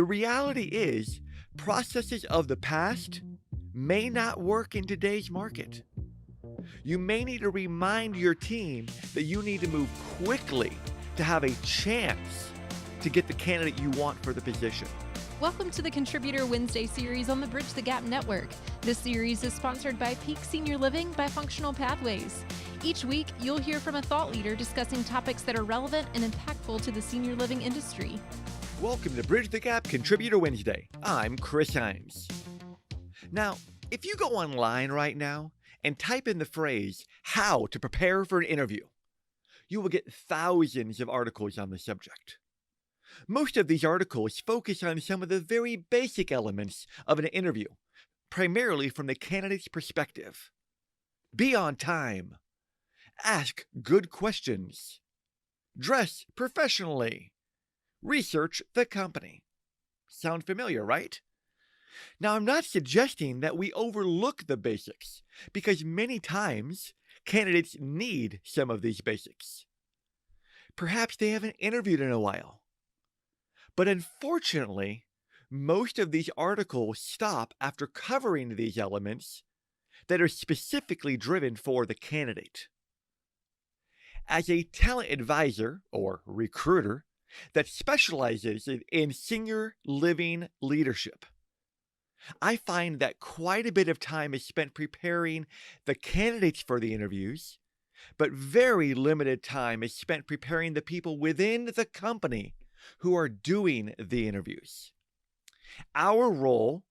The reality is, processes of the past may not work in today's market. You may need to remind your team that you need to move quickly to have a chance to get the candidate you want for the position. Welcome to the Contributor Wednesday series on the Bridge the Gap Network. This series is sponsored by Peak Senior Living by Functional Pathways. Each week, you'll hear from a thought leader discussing topics that are relevant and impactful to the senior living industry. Welcome to Bridge the Gap Contributor Wednesday. I'm Chris Heinz. Now, if you go online right now and type in the phrase, how to prepare for an interview, you will get thousands of articles on the subject. Most of these articles focus on some of the very basic elements of an interview, primarily from the candidate's perspective. Be on time. Ask good questions. Dress professionally. Research the company. Sound familiar, right? Now, I'm not suggesting that we overlook the basics, because many times candidates need some of these basics. Perhaps they haven't interviewed in a while. But unfortunately, most of these articles stop after covering these elements that are specifically driven for the candidate. As a talent advisor or recruiter that specializes in senior living leadership, I find that quite a bit of time is spent preparing the candidates for the interviews, but very limited time is spent preparing the people within the company who are doing the interviews. Our role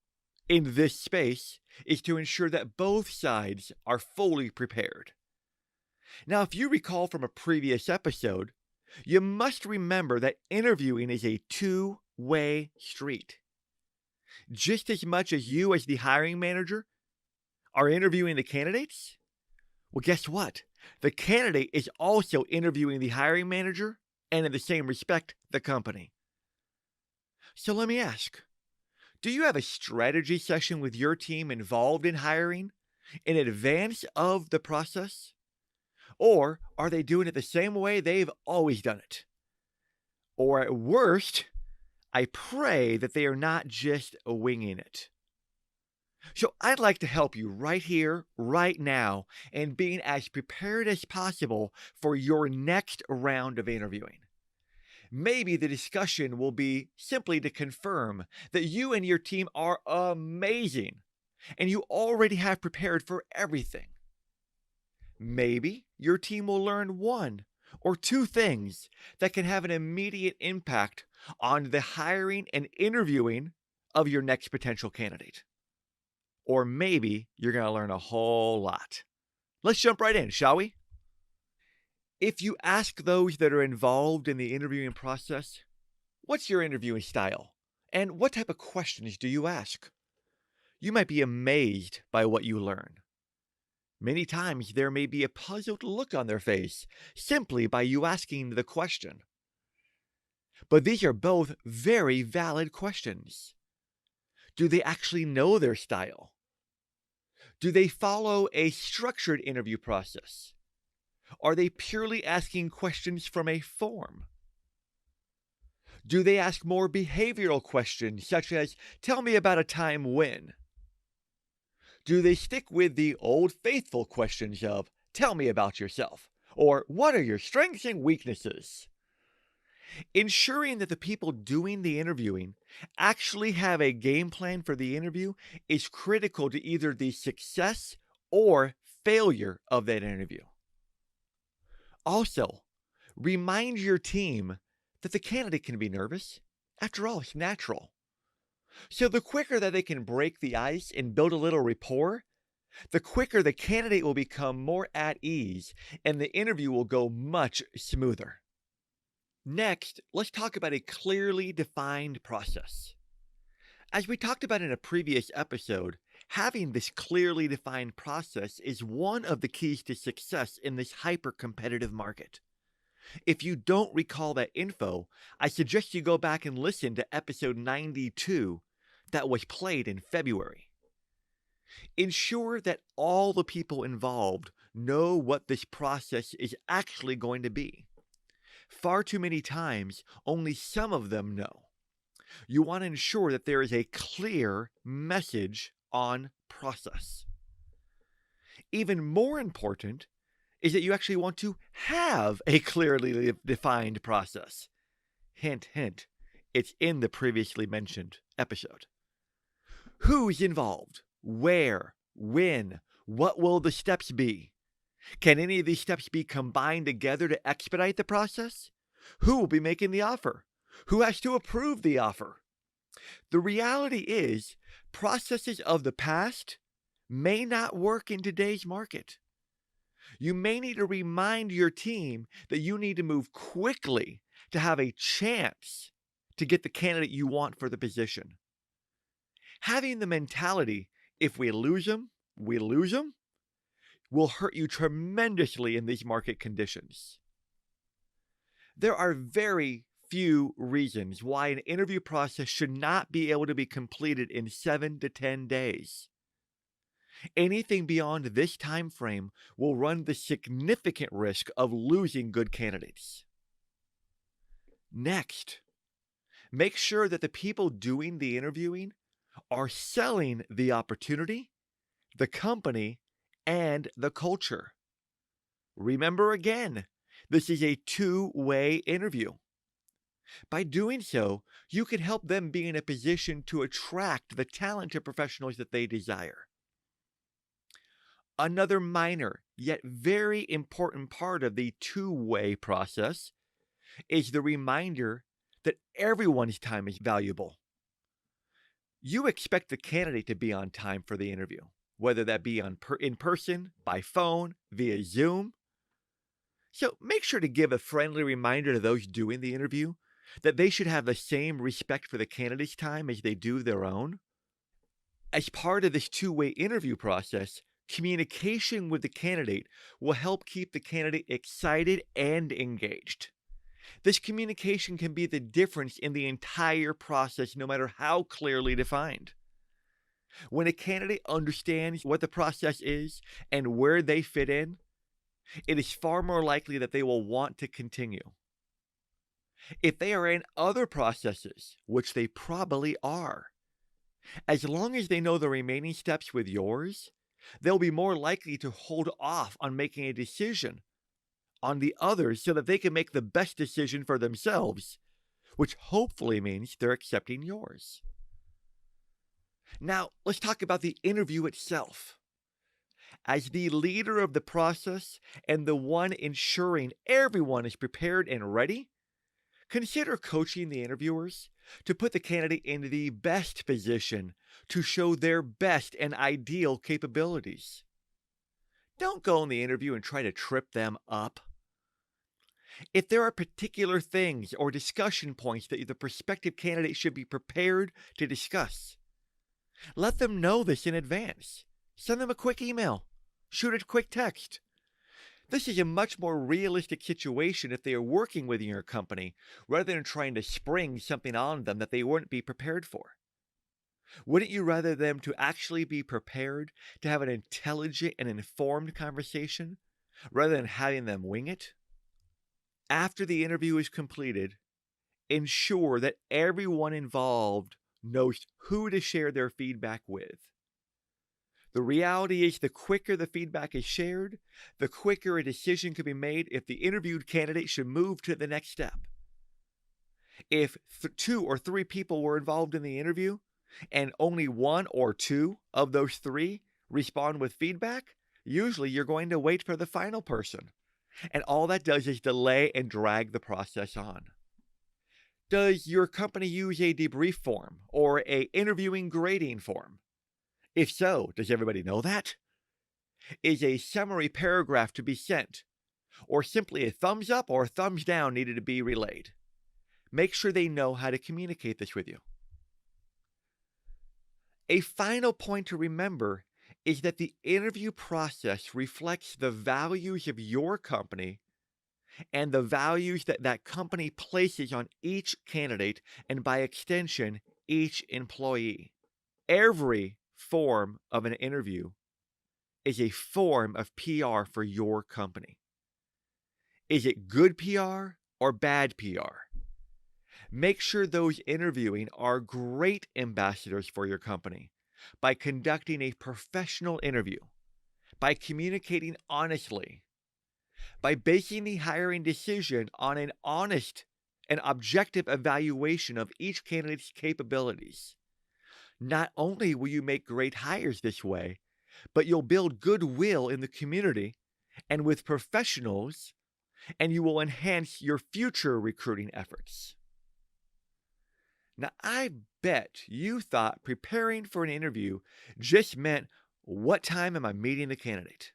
in this space is to ensure that both sides are fully prepared. Now, if you recall from a previous episode, you must remember that interviewing is a two-way street. Just as much as you, as the hiring manager, are interviewing the candidates, well, guess what? The candidate is also interviewing the hiring manager, and in the same respect, the company. So let me ask, do you have a strategy session with your team involved in hiring in advance of the process? Or are they doing it the same way they've always done it? Or at worst, I pray that they are not just winging it. So I'd like to help you right here, right now, and being as prepared as possible for your next round of interviewing. Maybe the discussion will be simply to confirm that you and your team are amazing and you already have prepared for everything. Maybe your team will learn one or two things that can have an immediate impact on the hiring and interviewing of your next potential candidate. Or maybe you're going to learn a whole lot. Let's jump right in, shall we? If you ask those that are involved in the interviewing process, what's your interviewing style? And what type of questions do you ask? You might be amazed by what you learn. Many times there may be a puzzled look on their face simply by you asking the question. But these are both very valid questions. Do they actually know their style? Do they follow a structured interview process? Are they purely asking questions from a form? Do they ask more behavioral questions such as, tell me about a time when? Do they stick with the old faithful questions of, tell me about yourself? Or what are your strengths and weaknesses? Ensuring that the people doing the interviewing actually have a game plan for the interview is critical to either the success or failure of that interview. Also, remind your team that the candidate can be nervous. After all, it's natural. So the quicker that they can break the ice and build a little rapport, the quicker the candidate will become more at ease and the interview will go much smoother. Next, let's talk about a clearly defined process. As we talked about in a previous episode, having this clearly defined process is one of the keys to success in this hyper-competitive market. If you don't recall that info, I suggest you go back and listen to episode 92 that was played in February. Ensure that all the people involved know what this process is actually going to be. Far too many times, only some of them know. You want to ensure that there is a clear message on process. Even more important is that you actually want to have a clearly defined process. Hint, hint, it's in the previously mentioned episode. Who's involved? Where? When? What will the steps be? Can any of these steps be combined together to expedite the process? Who will be making the offer? Who has to approve the offer? The reality is, processes of the past may not work in today's market. You may need to remind your team that you need to move quickly to have a chance to get the candidate you want for the position. Having the mentality, if we lose them, we lose them, will hurt you tremendously in these market conditions. There are very few reasons why an interview process should not be able to be completed in 7 to 10 days. Anything beyond this time frame will run the significant risk of losing good candidates. Next, make sure that the people doing the interviewing are selling the opportunity, the company, and the culture. Remember again, this is a two-way interview. By doing so, you can help them be in a position to attract the talented professionals that they desire. Another minor, yet very important part of the two-way process is the reminder that everyone's time is valuable. You expect the candidate to be on time for the interview, whether that be in person, by phone, via Zoom. So make sure to give a friendly reminder to those doing the interview that they should have the same respect for the candidate's time as they do their own. As part of this two-way interview process, communication with the candidate will help keep the candidate excited and engaged. This communication can be the difference in the entire process, no matter how clearly defined. When a candidate understands what the process is and where they fit in, it is far more likely that they will want to continue. If they are in other processes, which they probably are, as long as they know the remaining steps with yours, they'll be more likely to hold off on making a decision on the others so that they can make the best decision for themselves, which hopefully means they're accepting yours. Now, let's talk about the interview itself. As the leader of the process and the one ensuring everyone is prepared and ready, consider coaching the interviewers to put the candidate in the best position to show their best and ideal capabilities. Don't go in the interview and try to trip them up. If there are particular things or discussion points that the prospective candidate should be prepared to discuss, let them know this in advance. Send them a quick email. Shoot a quick text. This is a much more realistic situation if they are working within your company, rather than trying to spring something on them that they wouldn't be prepared for. Wouldn't you rather them to actually be prepared to have an intelligent and informed conversation, rather than having them wing it? After the interview is completed, ensure that everyone involved knows who to share their feedback with. The reality is, the quicker the feedback is shared, the quicker a decision can be made if the interviewed candidate should move to the next step. If 2 or 3 people were involved in the interview, and only 1 or 2 of those 3 respond with feedback, usually you're going to wait for the final person. And all that does is delay and drag the process on. Does your company use a debrief form or an interviewing grading form? If so, does everybody know that? Is a summary paragraph to be sent, or simply a thumbs up or a thumbs down needed to be relayed? Make sure they know how to communicate this with you. A final point to remember is that the interview process reflects the values of your company and the values that that company places on each candidate and, by extension, each employee. Every form of an interview is a form of PR for your company. Is it good PR or bad PR? Make sure those interviewing are great ambassadors for your company by conducting a professional interview, by communicating honestly, by basing the hiring decision on an honest and objective evaluation of each candidate's capabilities. Not only will you make great hires this way, but you'll build goodwill in the community and with professionals, and you will enhance your future recruiting efforts. Now, I bet you thought preparing for an interview just meant, what time am I meeting the candidate?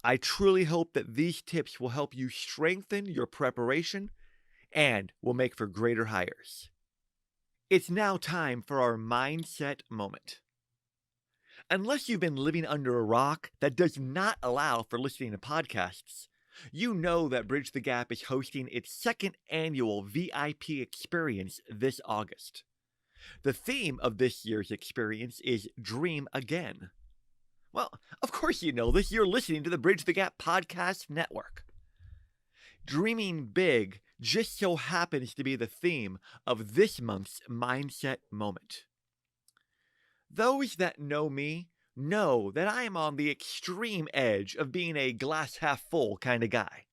I truly hope that these tips will help you strengthen your preparation and will make for greater hires. It's now time for our mindset moment. Unless you've been living under a rock that does not allow for listening to podcasts, you know that Bridge the Gap is hosting its second annual VIP experience this August. The theme of this year's experience is Dream Again. Well, of course you know this. You're listening to the Bridge the Gap podcast network. Dreaming big just so happens to be the theme of this month's mindset moment. Those that know me know that I am on the extreme edge of being a glass half full kind of guy.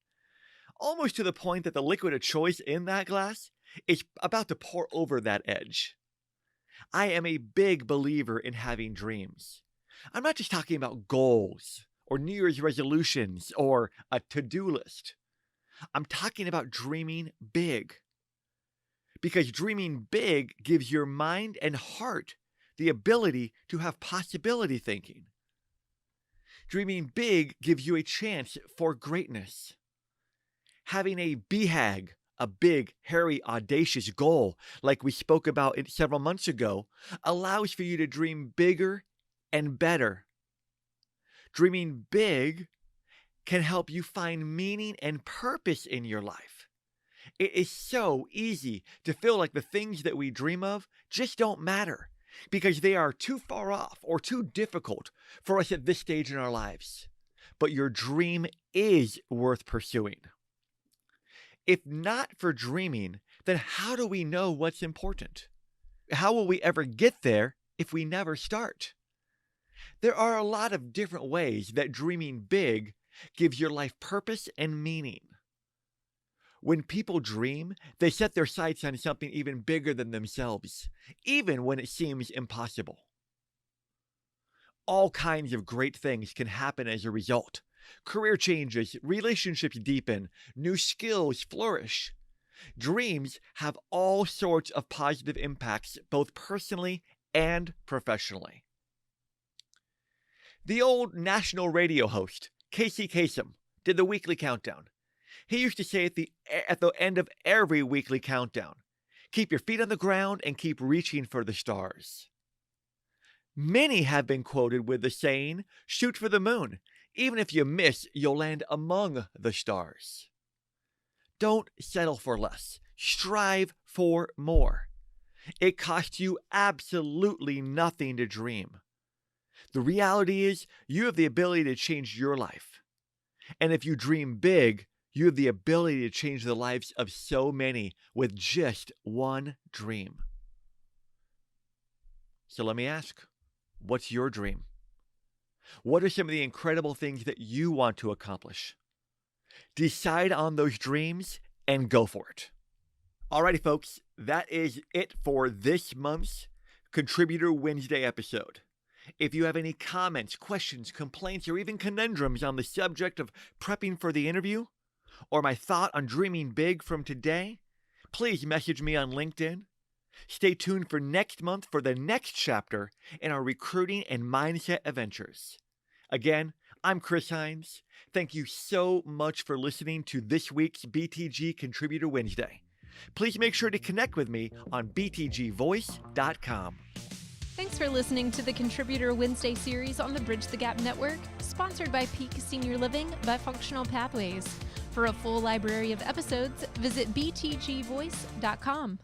Almost to the point that the liquid of choice in that glass is about to pour over that edge. I am a big believer in having dreams. I'm not just talking about goals or New Year's resolutions or a to-do list. I'm talking about dreaming big. Because dreaming big gives your mind and heart the ability to have possibility thinking. Dreaming big gives you a chance for greatness. Having a BHAG, a big, hairy, audacious goal, like we spoke about several months ago, allows for you to dream bigger and better. Dreaming big can help you find meaning and purpose in your life. It is so easy to feel like the things that we dream of just don't matter because they are too far off or too difficult for us at this stage in our lives. But your dream is worth pursuing. If not for dreaming, then how do we know what's important? How will we ever get there if we never start? There are a lot of different ways that dreaming big gives your life purpose and meaning. When people dream, they set their sights on something even bigger than themselves, even when it seems impossible. All kinds of great things can happen as a result. Career changes, relationships deepen, new skills flourish. Dreams have all sorts of positive impacts, both personally and professionally. The old national radio host, Casey Kasem, did the weekly countdown. He used to say at the end of every weekly countdown, keep your feet on the ground and keep reaching for the stars. Many have been quoted with the saying, shoot for the moon. Even if you miss, you'll land among the stars. Don't settle for less. Strive for more. It costs you absolutely nothing to dream. The reality is, you have the ability to change your life. And if you dream big, you have the ability to change the lives of so many with just one dream. So let me ask, what's your dream? What are some of the incredible things that you want to accomplish? Decide on those dreams and go for it. Alrighty, folks, that is it for this month's Contributor Wednesday episode. If you have any comments, questions, complaints, or even conundrums on the subject of prepping for the interview, or my thought on dreaming big from today, please message me on LinkedIn. Stay tuned for next month for the next chapter in our recruiting and mindset adventures. Again, I'm Chris Heinz. Thank you so much for listening to this week's BTG Contributor Wednesday. Please make sure to connect with me on btgvoice.com. Thanks for listening to the Contributor Wednesday series on the Bridge the Gap Network, sponsored by Peak Senior Living by Functional Pathways. For a full library of episodes, visit btgvoice.com.